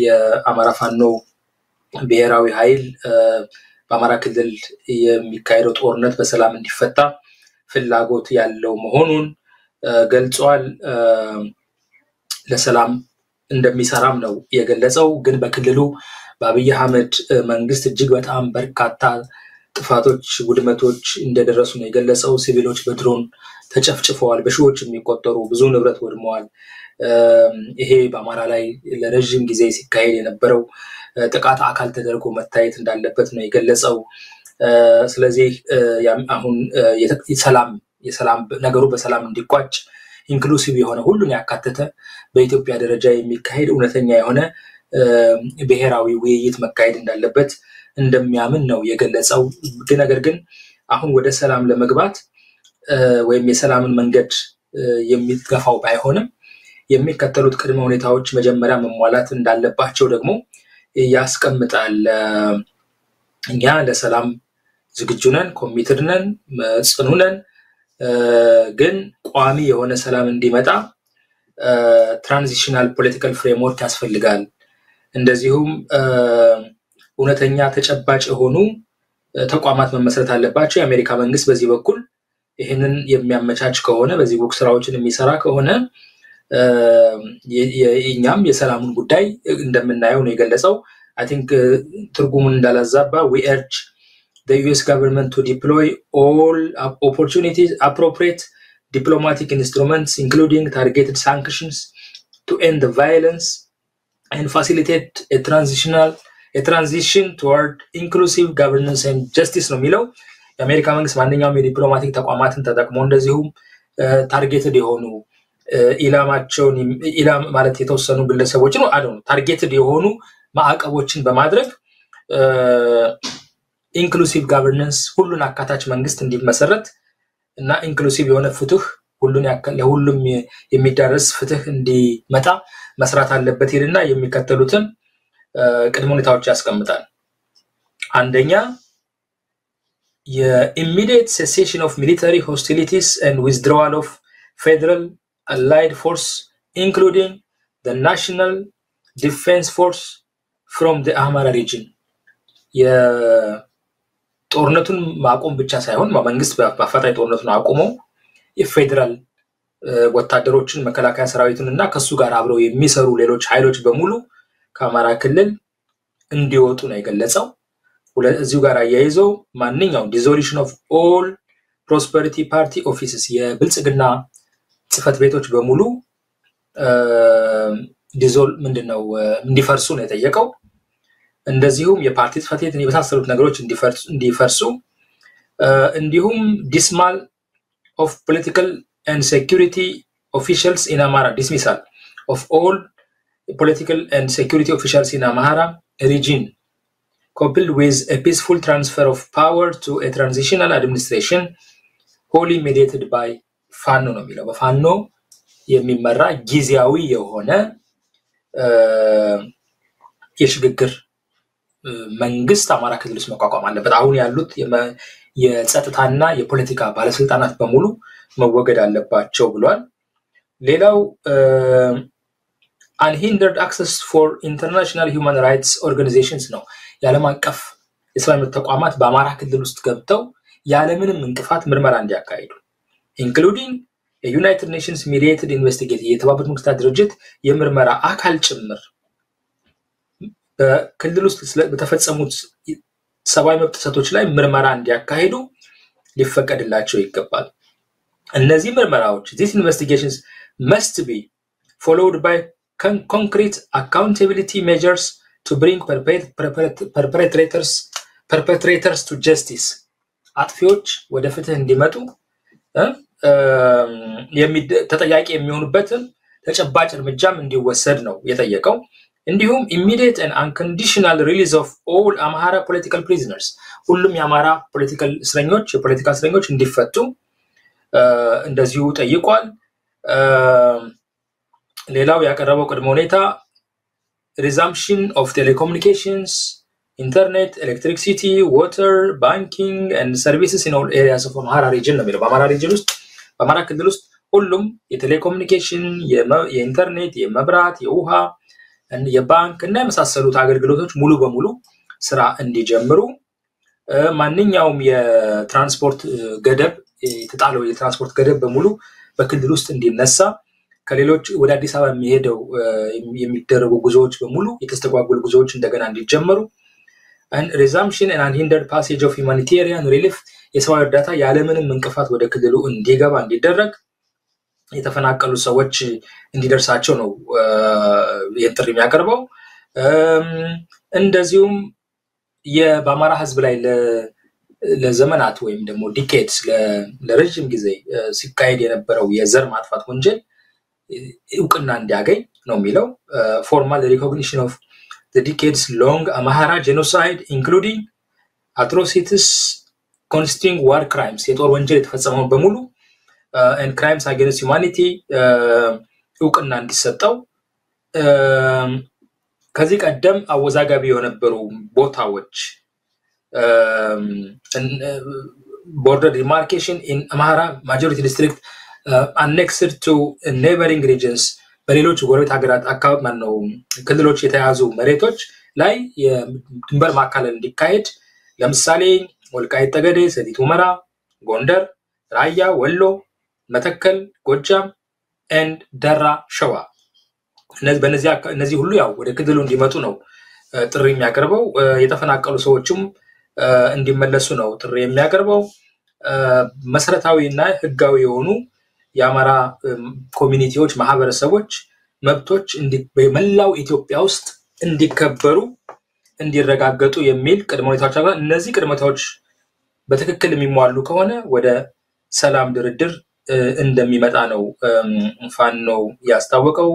የአማራ ፋኖ ብሔራዊ ኃይል በአማራ ክልል የሚካሄደው ጦርነት በሰላም እንዲፈታ ፍላጎት ያለው መሆኑን ገልጿል። ለሰላም እንደሚሰራም ነው የገለጸው። ግን በክልሉ በአብይ አህመድ መንግስት እጅግ በጣም በርካታ ጥፋቶች ውድመቶች እንደደረሱ ነው የገለጸው። ሲቪሎች በድሮን ተጨፍጭፈዋል፣ በሺዎች የሚቆጠሩ ብዙ ንብረት ወድመዋል። ይሄ በአማራ ላይ ለረጅም ጊዜ ሲካሄድ የነበረው ጥቃት አካል ተደርጎ መታየት እንዳለበት ነው የገለጸው። ስለዚህ አሁን የሰላም ነገሩ በሰላም እንዲቋጭ ኢንክሉሲቭ የሆነ ሁሉን ያካተተ በኢትዮጵያ ደረጃ የሚካሄድ እውነተኛ የሆነ ብሔራዊ ውይይት መካሄድ እንዳለበት እንደሚያምን ነው የገለጸው። ነገር ግን አሁን ወደ ሰላም ለመግባት ወይም የሰላምን መንገድ የሚገፋው ባይሆንም የሚከተሉት ቅድመ ሁኔታዎች መጀመሪያ መሟላት እንዳለባቸው ደግሞ ያስቀምጣል። እኛ ለሰላም ዝግጁ ነን፣ ኮሚትድ ነን፣ ጽኑ ነን። ግን ቋሚ የሆነ ሰላም እንዲመጣ ትራንዚሽናል ፖለቲካል ፍሬምወርክ ያስፈልጋል። እንደዚሁም እውነተኛ ተጨባጭ የሆኑ ተቋማት መመስረት አለባቸው። የአሜሪካ መንግስት በዚህ በኩል ይህንን የሚያመቻች ከሆነ በዚህ በኩል ስራዎችን የሚሰራ ከሆነ እኛም የሰላሙን ጉዳይ እንደምናየው ነው የገለጸው። I think ትርጉሙን እንዳላዛባ we urge the US government to deploy all opportunities appropriate diplomatic instruments including targeted sanctions to end the violence and facilitate a transition toward inclusive governance and justice ነው የሚለው። የአሜሪካ መንግስት ማንኛውም የዲፕሎማቲክ ተቋማትን ተጠቅሞ እንደዚሁም ታርጌትድ የሆኑ ኢላማቸውን ማለት የተወሰኑ ግለሰቦች ነው ታርጌትድ የሆኑ ማዕቀቦችን በማድረግ ኢንክሉሲቭ ጋቨርነንስ ሁሉን አካታች መንግስት እንዲመሰረት እና ኢንክሉሲቭ የሆነ ፍትህ ለሁሉም የሚዳረስ ፍትህ እንዲመጣ መስራት አለበት ይልና የሚከተሉትን ቅድመ ሁኔታዎች ያስቀምጣል። አንደኛ የኢሚዲየት cessation of military hostilities and withdrawal of federal allied force including the National Defense Force from the Amhara region የጦርነቱን ማቆም ብቻ ሳይሆን መንግስት በአፋጣኝ ጦርነቱን አቆሞ የፌደራል ወታደሮችን መከላከያ ሰራዊቱን እና ከሱ ጋር አብረው የሚሰሩ ሌሎች ኃይሎች በሙሉ ከአማራ ክልል እንዲወጡ ነው የገለጸው። እዚሁ ጋር አያይዘው ማንኛውም dissolution of all prosperity party offices የብልጽግና ጽፈት ቤቶች በሙሉ እንዲፈርሱ ነው የጠየቀው። እንደዚሁም የፓርቲ ጽፈት ቤት የመሳሰሉት ነገሮች እንዲፈርሱ እንዲሁም dismal of political and security officials in Amhara dismissal of all political and security officials in Amhara region coupled with a peaceful transfer of power to a transitional administration wholly mediated by ፋኖ ነው የሚለው። በፋኖ የሚመራ ጊዜያዊ የሆነ የሽግግር መንግስት አማራ ክልል ውስጥ መቋቋም አለበት። አሁን ያሉት የጸጥታና የፖለቲካ ባለስልጣናት በሙሉ መወገድ አለባቸው ብሏል። ሌላው unhindered access for international human rights organizations ነው። የዓለም አቀፍ የሰብአዊ መብት ተቋማት በአማራ ክልል ውስጥ ገብተው ያለምንም እንቅፋት ምርመራ እንዲያካሂዱ including a United Nations mediated investigation የተባበሩት መንግስታት ድርጅት የምርመራ አካል ጭምር በክልል ውስጥ በተፈጸሙት ሰብአዊ መብት ጥሰቶች ላይ ምርመራ እንዲያካሂዱ ሊፈቀድላቸው ይገባል። እነዚህ ምርመራዎች these investigations must be followed by concrete accountability measures to bring perpetrators to justice አጥፊዎች ወደ ፍትህ እንዲመጡ ተጠያቂ የሚሆኑበትን ተጨባጭ እርምጃም እንዲወሰድ ነው የጠየቀው። እንዲሁም immediate and unconditional release of all Amhara political prisoners ሁሉም የአማራ የፖለቲካ እስረኞች እንዲፈቱ እንደዚሁ ጠይቋል። ሌላው ያቀረበው ቅድመ ሁኔታ resumption of telecommunications, internet, electricity, water, banking and services in all areas of Amhara region ነው የሚለው። በአማራ ሪጅን ውስጥ በአማራ ክልል ውስጥ ሁሉም የቴሌኮሙኒኬሽን፣ የኢንተርኔት፣ የመብራት፣ የውሃ የባንክ እና የመሳሰሉት አገልግሎቶች ሙሉ በሙሉ ስራ እንዲጀምሩ ማንኛውም የትራንስፖርት ገደብ የተጣለው የትራንስፖርት ገደብ በሙሉ በክልል ውስጥ እንዲነሳ ከሌሎች ወደ አዲስ አበባ የሚደረጉ ጉዞዎች በሙሉ የተስተጓጎሉ ጉዞዎች እንደገና እንዲጀመሩ and resumption and unhindered passage of humanitarian relief የሰብአዊ እርዳታ ያለምንም እንቅፋት ወደ ክልሉ እንዲገባ እንዲደረግ የተፈናቀሉ ሰዎች እንዲደርሳቸው ነው የጥሪ የሚያቀርበው እንደዚሁም በአማራ ህዝብ ላይ ለዘመናት ወይም ደግሞ ዲኬድስ ለረጅም ጊዜ ሲካሄድ የነበረው የዘር ማጥፋት ወንጀል እውቅና እንዲያገኝ ነው የሚለው formal recognition of the decades long Amhara genocide including atrocities consisting war crimes የጦር ወንጀል የተፈጸመው በሙሉ and crimes against humanity እውቅና እንዲሰጠው ከዚህ ቀደም አወዛጋቢ የነበሩ ቦታዎች border demarcation in Amhara majority district annexed to neighboring regions በሌሎች ጎረቤት ሀገራት አካባቢ ማነው ክልሎች የተያዙ መሬቶች ላይ የድንበር ማካለል እንዲካሄድ ለምሳሌ ወልቃይት ጠገዴ ሰቲት ሁመራ ጎንደር ራያ ወሎ መተከል ጎጃም and ደራ ሸዋ እነዚህ ሁሉ ያው ወደ ክልሉ እንዲመጡ ነው ጥሪ የሚያቀርበው የተፈናቀሉ ሰዎችም እንዲመለሱ ነው ጥሪ የሚያቀርበው መሰረታዊና ህጋዊ የሆኑ የአማራ ኮሚኒቲዎች ማህበረሰቦች መብቶች በመላው ኢትዮጵያ ውስጥ እንዲከበሩ እንዲረጋገጡ የሚል ቅድመ ሁኔታዎች አሉ እነዚህ ቅድመ ሁኔታዎች በትክክል የሚሟሉ ከሆነ ወደ ሰላም ድርድር እንደሚመጣ ነው ፋኖ ያስታወቀው